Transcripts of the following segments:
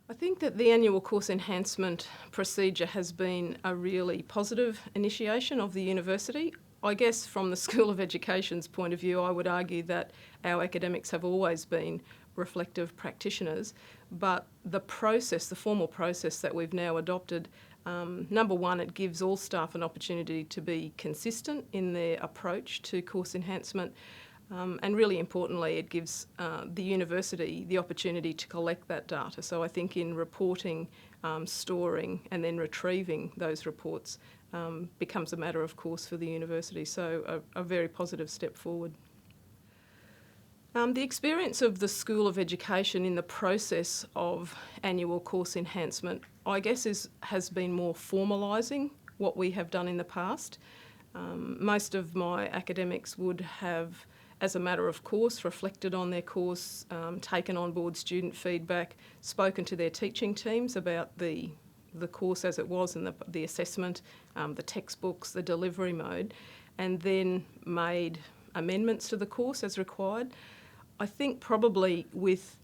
I think that the annual course enhancement procedure has been a really positive initiation of the university. I guess from the School of Education's point of view, I would argue that our academics have always been reflective practitioners, but the process, the formal process that we've now adopted, number one, it gives all staff an opportunity to be consistent in their approach to course enhancement. And really importantly, it gives the university the opportunity to collect that data. So I think in reporting, storing and then retrieving those reports becomes a matter of course for the university. So a very positive step forward. The experience of the School of Education in the process of annual course enhancement, I guess, has been more formalising what we have done in the past. Most of my academics would have, as a matter of course, reflected on their course, taken on board student feedback, spoken to their teaching teams about the course as it was and the assessment, the textbooks, the delivery mode, and then made amendments to the course as required. I think probably with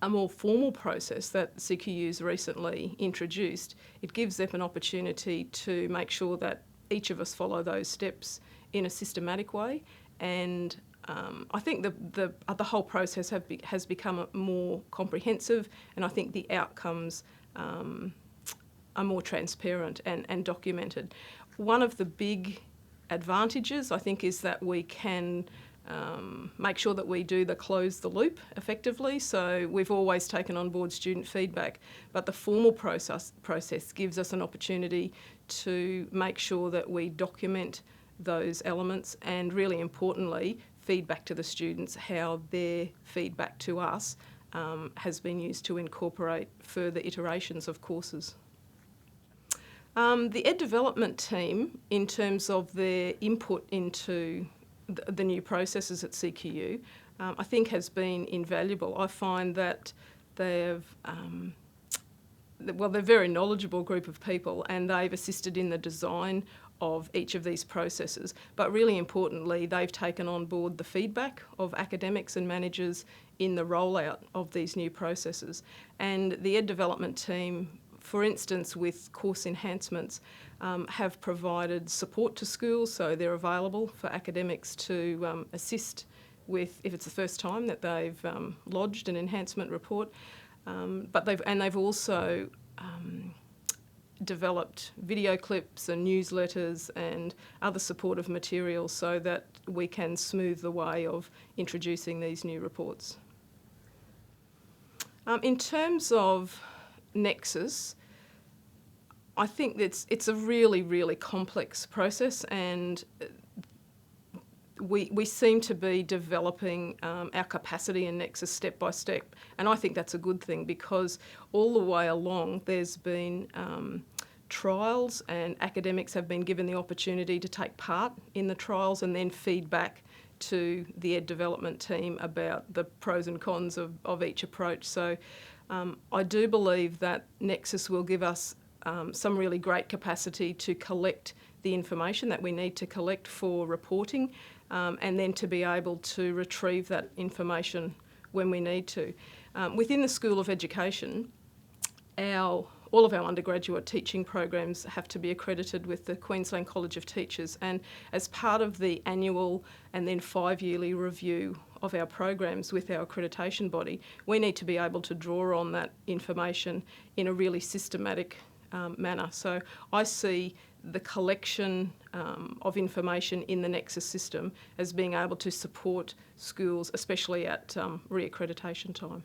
a more formal process that CQU's recently introduced, it gives them an opportunity to make sure that each of us follow those steps in a systematic way. And I think the whole process has become more comprehensive, and I think the outcomes are more transparent and documented. One of the big advantages, I think, is that we can make sure that we do close the loop effectively. So we've always taken on board student feedback, but the formal process gives us an opportunity to make sure that we document those elements and, really importantly, feedback to the students how their feedback to us has been used to incorporate further iterations of courses. The Ed Development team, in terms of their input into the new processes at CQU, I think has been invaluable. I find that they're a very knowledgeable group of people, and they've assisted in the design of each of these processes. But really importantly, they've taken on board the feedback of academics and managers in the rollout of these new processes. And the Ed Development team, for instance, with course enhancements, have provided support to schools, so they're available for academics to assist with, if it's the first time that they've lodged an enhancement report. But they've also developed video clips and newsletters and other supportive materials so that we can smooth the way of introducing these new reports. In terms of Nexus, I think it's a really, really complex process, and we seem to be developing our capacity in Nexus step by step, and I think that's a good thing, because all the way along there's been trials, and academics have been given the opportunity to take part in the trials and then feedback to the Ed Development team about the pros and cons of each approach. So I do believe that Nexus will give us some really great capacity to collect the information that we need to collect for reporting, and then to be able to retrieve that information when we need to. Within the School of Education, all of our undergraduate teaching programs have to be accredited with the Queensland College of Teachers, and as part of the annual and then 5-yearly review of our programs with our accreditation body, we need to be able to draw on that information in a really systematic manner. So I see the collection of information in the Nexus system as being able to support schools, especially at re-accreditation time.